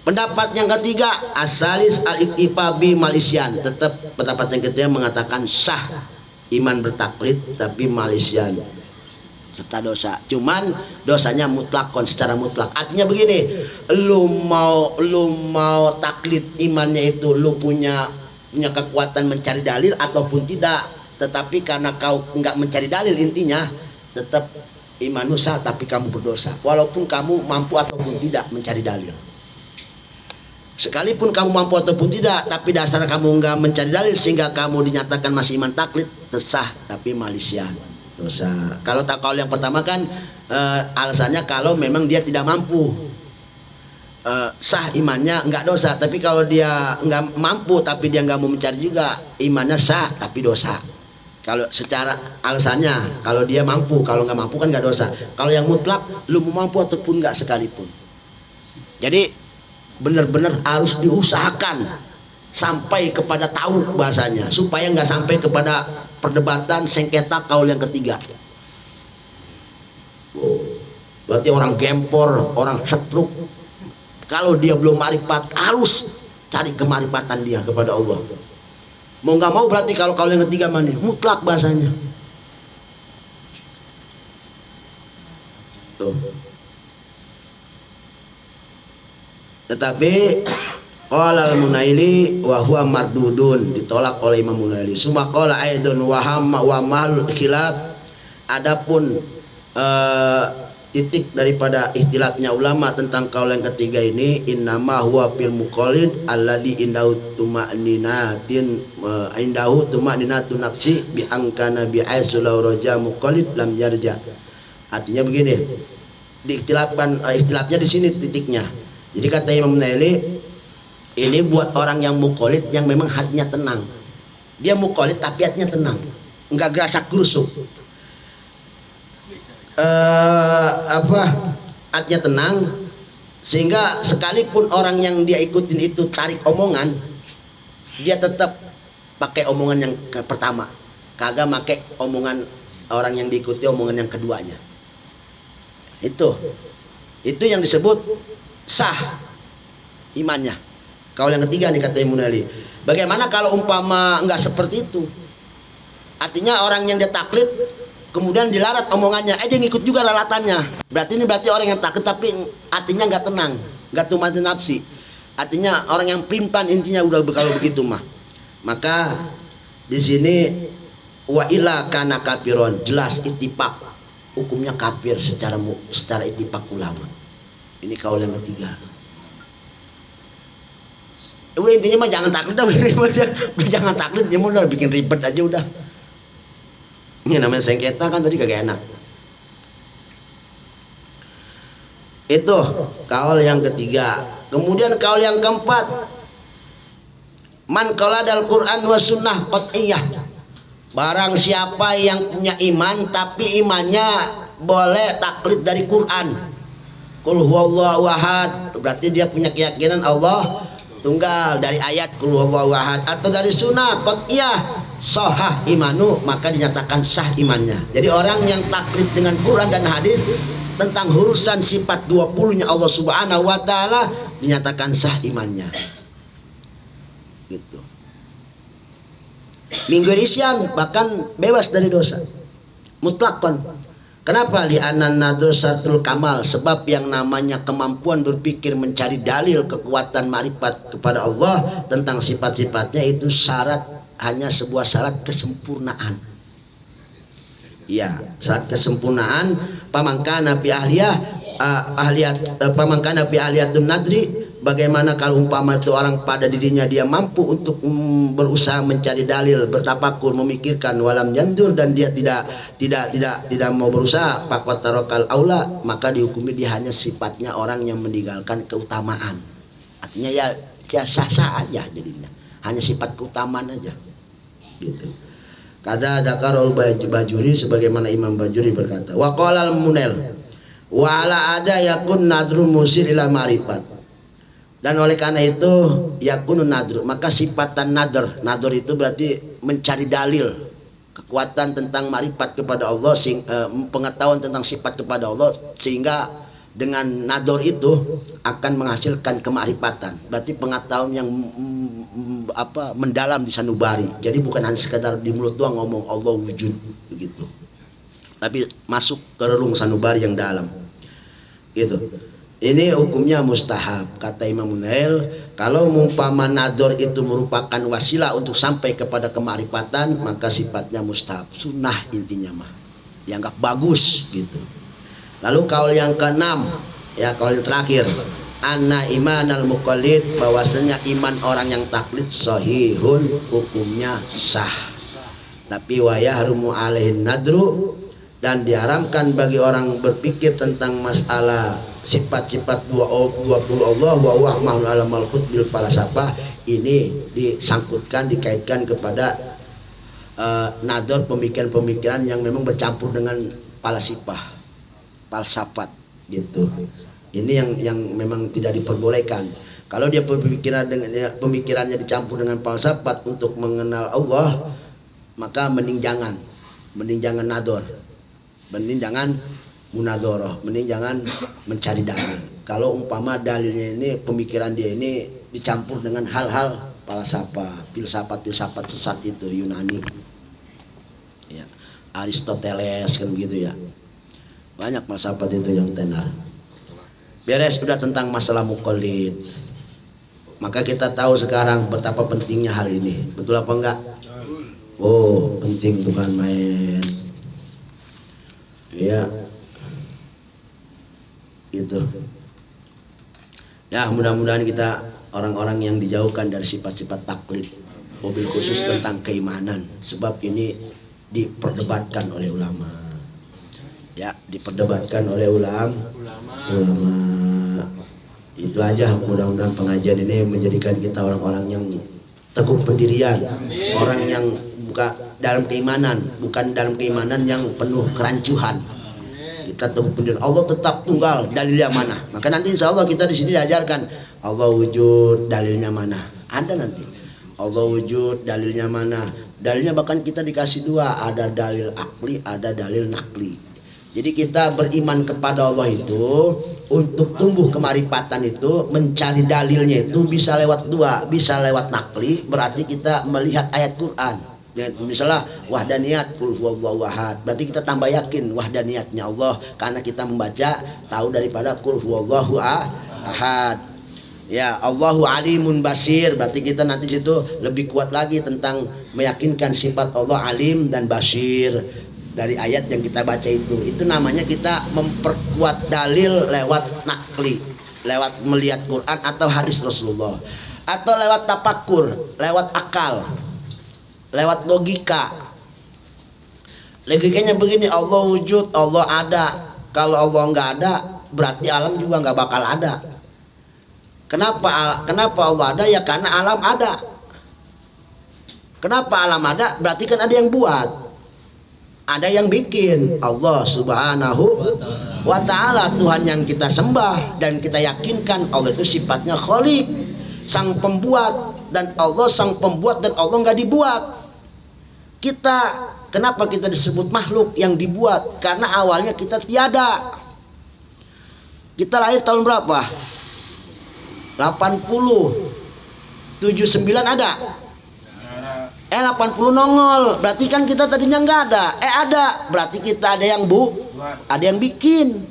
Pendapat yang ketiga, asalis al-iktifa bi malisyan. Tetap pendapat yang ketiga mengatakan sah iman bertaklid tapi malisyan serta dosa. Cuman dosanya mutlakon, secara mutlak. Artinya begini, lu mau taklid imannya itu lu punya kekuatan mencari dalil ataupun tidak. Tetapi karena kau enggak mencari dalil, intinya tetap imanmu sah tapi kamu berdosa. Walaupun kamu mampu ataupun tidak mencari dalil. Sekalipun kamu mampu ataupun tidak, tapi dasar kamu enggak mencari dalil sehingga kamu dinyatakan masih iman taklid, sah tapi malisyan, dosa. Kalau kaul yang pertama kan alasannya kalau memang dia tidak mampu, sah imannya enggak dosa. Tapi kalau dia enggak mampu tapi dia enggak mau mencari juga, imannya sah tapi dosa. Kalau secara alasannya, kalau dia mampu, kalau enggak mampu kan enggak dosa. Kalau yang mutlak, lu mau mampu ataupun enggak sekalipun. Jadi benar-benar harus diusahakan sampai kepada tahu bahasanya, supaya nggak sampai kepada perdebatan sengketa kaul yang ketiga. Berarti orang gempor, orang setruk, kalau dia belum marifat harus cari kemarifatan dia kepada Allah. Mau nggak mau berarti kalau kaul yang ketiga mana mutlak bahasanya. Tuh. Tetapi qala al-Munaili wa huwa mardudun, ditolak oleh Imam Munaili. Suma qala aidun wa mal khilaf. Adapun titik daripada ikhtilafnya ulama tentang kaul yang ketiga ini, innama huwa fil muqallid alladhi indahu tuma'ninatun nafsi bi angkana bi aisul raja muqallid lam yarja. Artinya begini, ikhtilafnya di sini titiknya. Jadi kata Imam Naili, ini buat orang yang muqallid yang memang hatinya tenang. Dia muqallid tapi hatinya tenang, enggak gerasak gerusuk. Hatinya tenang, sehingga sekalipun orang yang dia ikutin itu tarik omongan, dia tetap pakai omongan yang pertama, kagak pakai omongan orang yang diikuti omongan yang keduanya. Itu yang disebut sah imannya. Kaul yang ketiga nih kata Imam Nawawi. Bagaimana kalau umpama enggak seperti itu? Artinya orang yang dia taklid kemudian dilarat omongannya, dia ngikut juga lalatannya. Berarti orang yang taklid tapi hatinya nggak tenang, nggak tumatin nafsi. Artinya orang yang primpan intinya udah kalau begitu mah. Maka di sini wa illa kana kafiron, jelas ittifaq hukumnya kafir secara ittifaq ulama. Ini kaul yang ketiga. Udah intinya mah jangan taklid udah jangan taklid, dia mau udah bikin ribet aja udah. Ini namanya sengketa kan tadi kagak enak. Itu kaul yang ketiga. Kemudian kaul yang keempat, man qala dal Quran wa sunnah qat'iyah. Barang siapa yang punya iman tapi imannya boleh taklid dari Quran. Qul huwallahu ahad, berarti dia punya keyakinan Allah tunggal dari ayat qul huwallahu ahad, atau dari sunnah qat'iyah sahah imanu, maka dinyatakan sah imannya. Jadi orang yang taklid dengan Quran dan hadis tentang urusan sifat 20-nya Allah Subhanahu wa taala dinyatakan sah imannya. Gitu. Minggu isyan bahkan bebas dari dosa. Mutlakkan. Kenapa? Li'anna nadrosatul kamal, sebab yang namanya kemampuan berpikir mencari dalil kekuatan marifat kepada Allah tentang sifat-sifatnya itu hanya sebuah syarat kesempurnaan. Ya, syarat kesempurnaan. Pamangkana fi ahliyatun nadri, bagaimana kalau umpama itu orang pada dirinya dia mampu untuk berusaha mencari dalil, bertafakur, memikirkan, walam jandur, dan dia tidak mau berusaha, faqat tarakal aula, maka dihukumi dia hanya sifatnya orang yang meninggalkan keutamaan. Artinya ya sah-sah aja jadinya, hanya sifat keutamaan aja. Gitu. Kata Zakarul Bajuri, sebagaimana Imam Bajuri berkata, wa qala al-munel wa ala ada yakun nadru musir ila ma'rifat. Dan oleh karena itu yakun nadru, maka sifatan nadr itu berarti mencari dalil kekuatan tentang ma'rifat kepada Allah, pengetahuan tentang sifat kepada Allah, sehingga dengan nador itu akan menghasilkan kemarifatan. Berarti pengetahuan yang mendalam di sanubari. Jadi bukan hanya sekedar di mulut doang ngomong Allah wujud begitu, tapi masuk ke relung sanubari yang dalam. Gitu. Ini hukumnya mustahab. Kata Imam Munail, kalau umpama nador itu merupakan wasilah untuk sampai kepada kemarifatan, maka sifatnya mustahab, sunnah intinya mah, dianggap bagus gitu. Lalu kaul yang keenam, ya kaul yang terakhir, anna imanal muqallid, bahwasanya iman orang yang taklid sahihun, hukumnya sah. Tapi wa yahrumu alaihin nadru, dan diharamkan bagi orang berpikir tentang masalah sifat-sifat 20 Allah wa wahmahun alamal khutbil falasafah, ini disangkutkan, dikaitkan kepada nador, pemikiran-pemikiran yang memang bercampur dengan falasifah, falsafat gitu. Ini yang memang tidak diperbolehkan. Kalau dia pemikirannya dicampur dengan falsafat untuk mengenal Allah, maka mending jangan nador, mending jangan munadoroh, mending jangan mencari dalil. Kalau umpama dalilnya ini, pemikiran dia ini dicampur dengan hal-hal falsafah, filsafat sesat itu Yunani, ya, Aristoteles kan gitu ya. Banyak filsafat itu yang tenar. Beres sudah tentang masalah muqallid. Maka kita tahu sekarang betapa pentingnya hal ini. Betul apa enggak? Oh, penting bukan main. Ya. Itu. Ya, mudah-mudahan kita orang-orang yang dijauhkan dari sifat-sifat taklid, mobil khusus tentang keimanan, sebab ini diperdebatkan oleh ulama. Ya, diperdebatkan oleh ulama. Itu aja, mudah-mudahan pengajian ini menjadikan kita orang-orang yang teguh pendirian, orang yang bukan dalam keimanan yang penuh kerancuhan. Kita teguh pendirian, Allah tetap tunggal, dalilnya mana? Maka nanti insya Allah kita di sini diajarkan Allah wujud, dalilnya mana? Ada nanti. Allah wujud, dalilnya mana? Dalilnya bahkan kita dikasih dua, ada dalil akli, ada dalil nakli. Jadi kita beriman kepada Allah itu, untuk tumbuh kemarifatan itu, mencari dalilnya itu bisa lewat dua, bisa lewat nakli, berarti kita melihat ayat Quran. Ya, misalnya wahdaniyat qul huwallahu ahad, berarti kita tambah yakin wahdaniyatnya Allah karena kita membaca tahu daripada qul huwallahu ahad. Ya, Allahu alimun basir, berarti kita nanti situ lebih kuat lagi tentang meyakinkan sifat Allah alim dan basir dari ayat yang kita baca itu. Itu namanya kita memperkuat dalil lewat nakli, lewat melihat Quran atau hadis Rasulullah, atau lewat tapakur, lewat akal, lewat logika. Logikanya begini, Allah wujud, Allah ada. Kalau Allah nggak ada, berarti alam juga nggak bakal ada. Kenapa Allah ada? Ya karena alam ada. Kenapa alam ada? Berarti kan ada yang buat, ada yang bikin. Allah subhanahu wa ta'ala, Tuhan yang kita sembah dan kita yakinkan Allah itu sifatnya Khaliq, sang pembuat, dan Allah sang pembuat dan Allah nggak dibuat. Kita, kenapa kita disebut makhluk yang dibuat? Karena awalnya kita tiada. Kita lahir tahun berapa? 80, 79 ada? 80 nongol, berarti kan kita tadinya nggak ada. Ada, berarti kita ada yang ada yang bikin.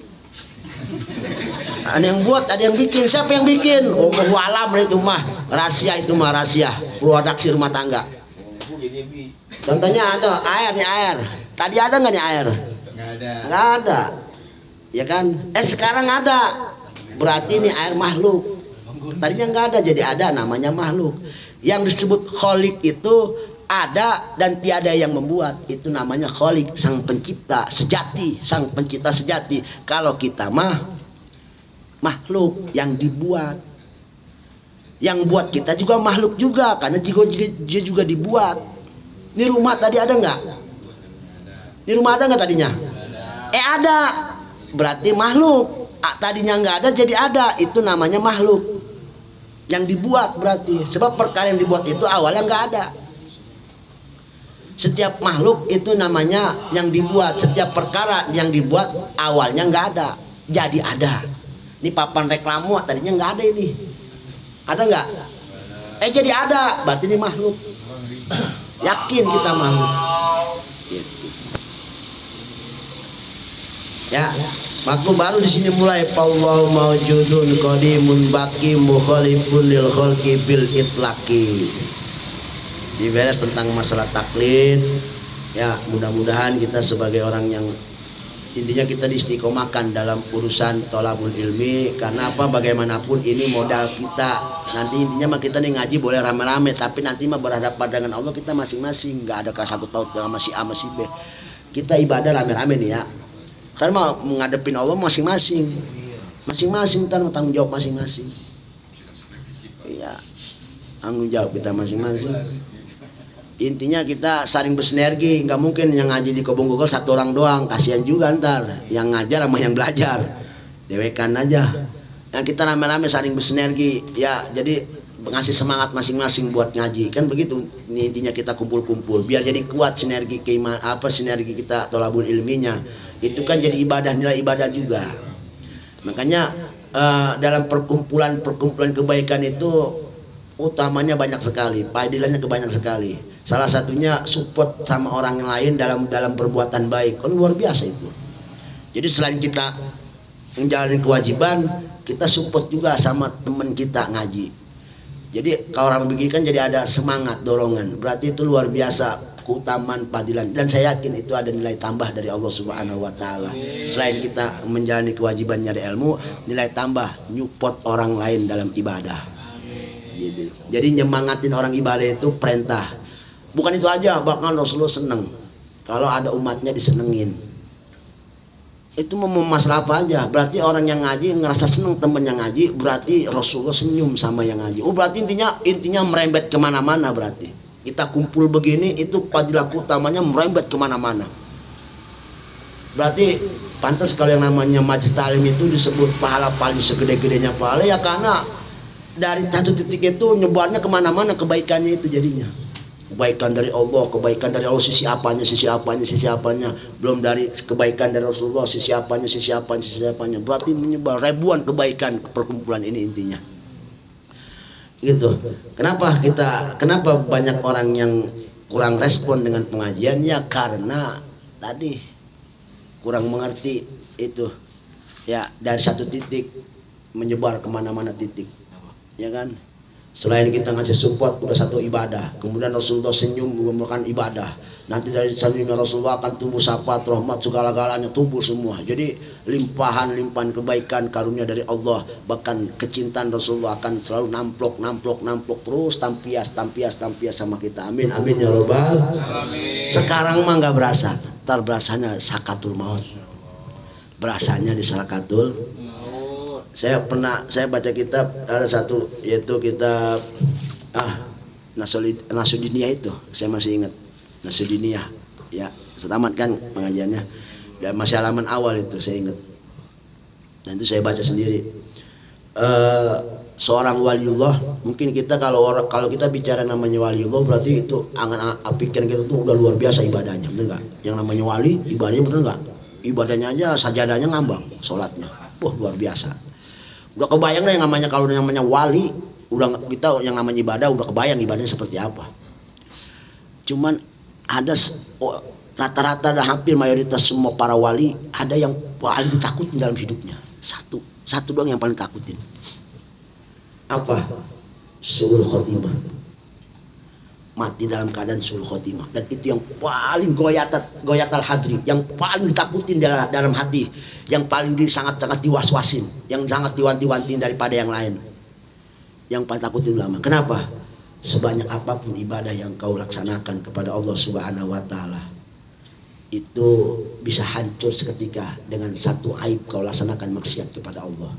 Ada yang buat, ada yang bikin. Siapa yang bikin? Oh, alam itu mah rahasia, itu mah rahasia produksi rumah tangga. Contohnya ada air nih, air. Tadi ada nggak nih air? Nggak ada. Ya kan? Sekarang ada. Berarti ini air makhluk. Tadinya nggak ada, jadi ada, namanya makhluk. Yang disebut Khaliq itu ada dan tiada yang membuat, itu namanya Khaliq, sang pencipta sejati, sang pencipta sejati. Kalau kita mah makhluk yang dibuat. Yang buat kita juga makhluk juga, karena dia juga dibuat. Ini rumah tadi ada nggak? Ini rumah ada nggak tadinya? Ada, berarti makhluk. Tadinya nggak ada jadi ada, itu namanya makhluk yang dibuat. Berarti sebab perkara yang dibuat itu awalnya nggak ada. Setiap makhluk itu namanya yang dibuat. Setiap perkara yang dibuat awalnya nggak ada jadi ada. Ini papan reklame tadinya nggak ada, ini ada nggak? Jadi ada, berarti ini makhluk. Yakin kita makhluk gitu. Ya, maka baru di sini mulai Allahu maujudun qadimun baqi mukhalifun lil khalqi bil itlaqi. Diberes tentang masalah taklid. Ya, mudah-mudahan kita sebagai orang yang intinya kita diistiqomahkan dalam urusan thalabul ilmi, karena apa, bagaimanapun ini modal kita. Nanti intinya mah kita nih ngaji boleh rame-rame, tapi nanti mah berhadapan dengan Allah kita masing-masing, nggak ada kasangkut paut dengan si A sama si B. Kita ibadah rame-rame nih ya. Karena mau menghadapin Allah masing-masing, ntar tanggung jawab masing-masing. Iya, tanggung jawab kita masing-masing. Intinya kita saling bersinergi, nggak mungkin yang ngaji di Kobong Google satu orang doang, kasihan juga ntar yang ngajar sama yang belajar, dewekan aja. Yang kita rame-rame saling bersinergi, ya jadi ngasih semangat masing-masing buat ngaji, kan begitu. Ini intinya kita kumpul-kumpul, biar jadi kuat sinergi sinergi kita thalabul ilminya. Itu kan jadi ibadah, nilai ibadah juga. Makanya dalam perkumpulan kebaikan itu utamanya banyak sekali, padilannya banyak sekali. Salah satunya support sama orang lain dalam perbuatan baik, kan luar biasa itu. Jadi selain kita menjalani kewajiban, kita support juga sama teman kita ngaji. Jadi kalau orang begini kan jadi ada semangat, dorongan. Berarti itu luar biasa keutamaan padilan, dan saya yakin itu ada nilai tambah dari Allah Subhanahu wa taala. Selain kita menjalani kewajiban nyari ilmu, nilai tambah nyupport orang lain dalam ibadah. Jadi nyemangatin orang ibadah itu perintah. Bukan itu aja, bahkan Rasulullah seneng kalau ada umatnya disenengin. Itu mau masalah apa aja. Berarti orang yang ngaji ngerasa seneng temen yang ngaji, berarti Rasulullah senyum sama yang ngaji. Oh, berarti intinya merembet kemana-mana. Berarti kita kumpul begini, itu fadilah utamanya merembet kemana-mana. Berarti pantas kalau yang namanya majelis taklim itu disebut pahala paling segede-gedenya pahala, ya karena dari satu titik itu nyebarnya kemana-mana kebaikannya itu jadinya. Kebaikan dari Allah, kebaikan dari Allah, sisi apanya. Belum dari kebaikan dari Rasulullah, sisi apanya. Berarti menyebar ribuan kebaikan perkumpulan ini intinya. Gitu. Kenapa banyak orang yang kurang respon dengan pengajiannya karena tadi kurang mengerti itu ya, dari satu titik menyebar kemana-mana titik, ya kan. Selain kita ngasih support udah satu ibadah, kemudian Rasulullah senyum merupakan ibadah. Nanti dari senyumnya Rasulullah akan tumbuh syafaat, rahmat, segala-galanya tumbuh semua. Jadi limpahan kebaikan karunia dari Allah, bahkan kecintaan Rasulullah akan selalu namplok terus, tampias sama kita. Amin amin ya robbal alamin. Sekarang mah nggak berasa, ntar berasanya sakatul maut, berasanya di sakatul. Saya baca kitab, ada satu yaitu kitab Nasudiniyah, itu saya masih ingat Nasudiniyah ya, setamat kan pengajiannya, dan masih halaman awal itu saya ingat, dan itu saya baca sendiri. Seorang waliullah, mungkin kita kalau kita bicara namanya waliullah berarti itu pikiran kita tuh udah luar biasa ibadahnya, bener nggak? Yang namanya wali ibadahnya bener nggak? Ibadahnya aja sajadahnya ngambang, sholatnya, wah luar biasa. Udah kebayang lah yang namanya, kalau yang namanya wali, udah kita yang namanya ibadah udah kebayang ibadahnya seperti apa. Cuman ada rata-rata dan hampir mayoritas semua para wali ada yang paling ditakutin dalam hidupnya. Satu doang yang paling takutin. Apa? Su'ul khotimah. Mati dalam keadaan su'ul khotimah, dan itu yang paling goyatal hadri, yang paling ditakutin dalam hati, yang paling sangat-sangat diwaswasin, yang sangat diwanti-wantiin daripada yang lain, yang paling takutin ulama. Kenapa? Sebanyak apapun ibadah yang kau laksanakan kepada Allah Subhanahu wa Ta'ala, itu bisa hancur seketika dengan satu aib kau laksanakan maksiat kepada Allah.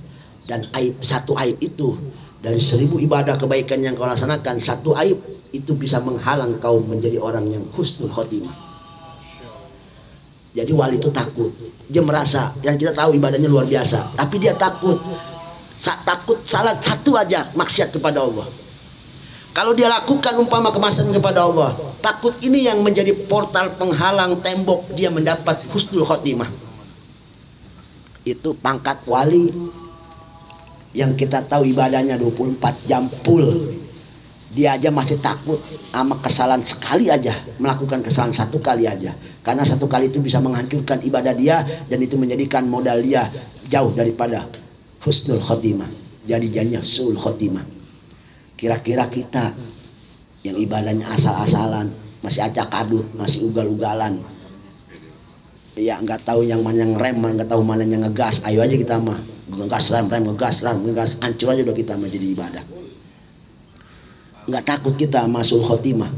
Dan satu aib itu dari 1000 ibadah kebaikan yang kau laksanakan, satu aib itu bisa menghalang kau menjadi orang yang husnul khotimah. Jadi wali itu takut, dia merasa, yang kita tahu ibadahnya luar biasa, tapi dia takut salah satu aja maksiat kepada Allah. Kalau dia lakukan umpama kemaksiatan kepada Allah, takut ini yang menjadi portal penghalang tembok dia mendapat husnul khotimah. Itu pangkat wali yang kita tahu ibadahnya 24 jam full. Dia aja masih takut sama kesalahan sekali aja, melakukan kesalahan satu kali aja, karena satu kali itu bisa menghancurkan ibadah dia, dan itu menjadikan modal dia jauh daripada husnul khotimah, jadinya su'ul khotimah. Kira-kira kita yang ibadahnya asal-asalan, masih acak adut, masih ugal-ugalan, ya nggak tahu yang mana yang rem, nggak tahu mana yang ngegas, ayo aja kita mah ngegas rem, ngegas, hancur aja udah kita mah jadi ibadah. Nggak takut kita masuk khotimah.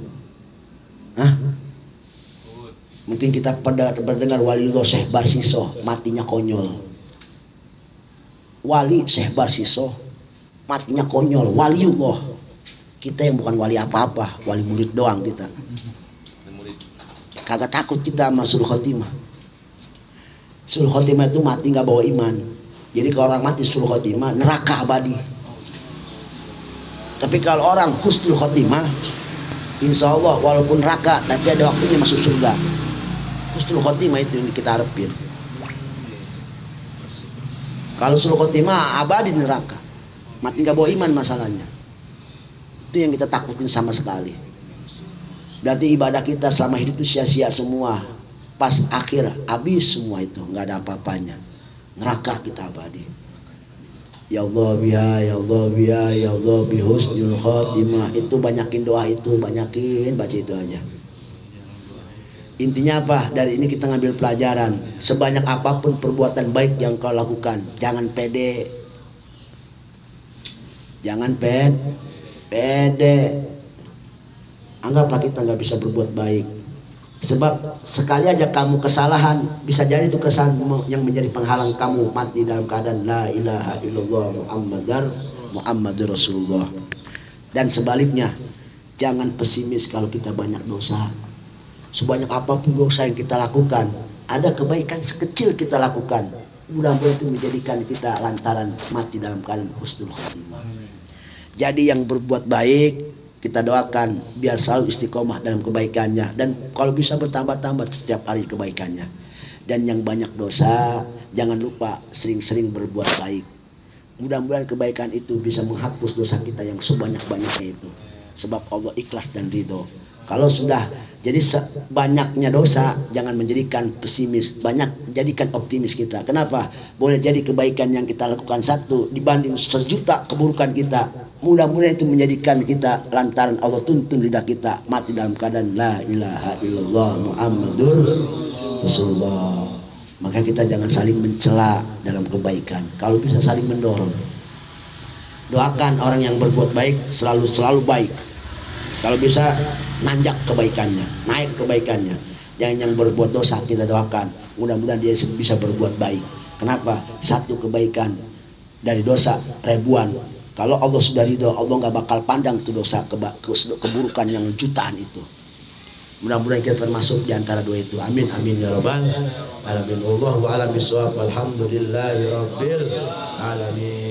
Mungkin kita mendengar waliullah Syekh Barsiso matinya konyol. Wali Syekh Barsiso matinya konyol, waliullah. Kita yang bukan wali apa-apa, wali murid doang kita. Kagak takut kita masuk khotimah. Sul khotimah itu mati nggak bawa iman. Jadi kalau orang mati sul khotimah, neraka abadi. Tapi kalau orang husnul khotimah, insya Allah walaupun neraka, tapi ada waktunya masuk surga. Husnul khotimah itu yang kita harapin. Kalau husnul khotimah abadi neraka, mati nggak bawa iman masalahnya. Itu yang kita takutin sama sekali. Berarti ibadah kita selama hidup itu sia-sia semua. Pas akhir habis semua itu, nggak ada apa-apanya. Neraka kita abadi. Ya Allah biha, ya Allah biha, ya Allah bihusnul khotimah. Itu banyakin doa itu, banyakin baca itu aja. Intinya apa? Dari ini kita ngambil pelajaran. Sebanyak apapun perbuatan baik yang kau lakukan, jangan pede. Jangan pede. Anggaplah kita nggak bisa berbuat baik. Sebab sekali aja kamu kesalahan, bisa jadi itu kesalahan yang menjadi penghalang kamu mati dalam keadaan la ilaha illallah Muhammadur Rasulullah. Dan sebaliknya, jangan pesimis kalau kita banyak dosa. Sebanyak apapun dosa yang kita lakukan, ada kebaikan sekecil kita lakukan, mudah-mudahan itu menjadikan kita lantaran mati dalam keadaan husnul khotimah. Jadi yang berbuat baik, kita doakan biar selalu istiqomah dalam kebaikannya, dan kalau bisa bertambah-tambah setiap hari kebaikannya. Dan yang banyak dosa, jangan lupa sering-sering berbuat baik. Mudah-mudahan kebaikan itu bisa menghapus dosa kita yang sebanyak-banyaknya itu. Sebab Allah ikhlas dan ridho. Kalau sudah jadi banyaknya dosa, jangan menjadikan pesimis, banyak jadikan optimis kita. Kenapa? Boleh jadi kebaikan yang kita lakukan satu dibanding 1.000.000 keburukan kita. Mudah-mudahan itu menjadikan kita lantaran Allah tuntun lidah kita mati dalam keadaan la ilaha illallah Muhammadur Rasulullah. Maka kita jangan saling mencela dalam kebaikan. Kalau bisa saling mendorong. Doakan orang yang berbuat baik selalu baik. Kalau bisa nanjak kebaikannya, naik kebaikannya. Jangan yang berbuat dosa kita doakan. Mudah-mudahan dia bisa berbuat baik. Kenapa? Satu kebaikan dari dosa ribuan. Kalau Allah sudah ridho, Allah nggak bakal pandang itu dosa keburukan yang jutaan itu. Mudah-mudahan kita termasuk di antara dua itu. Amin amin ya rabbal alamin. Wallahu a'lam bishawab. Alhamdulillahirabbil alamin.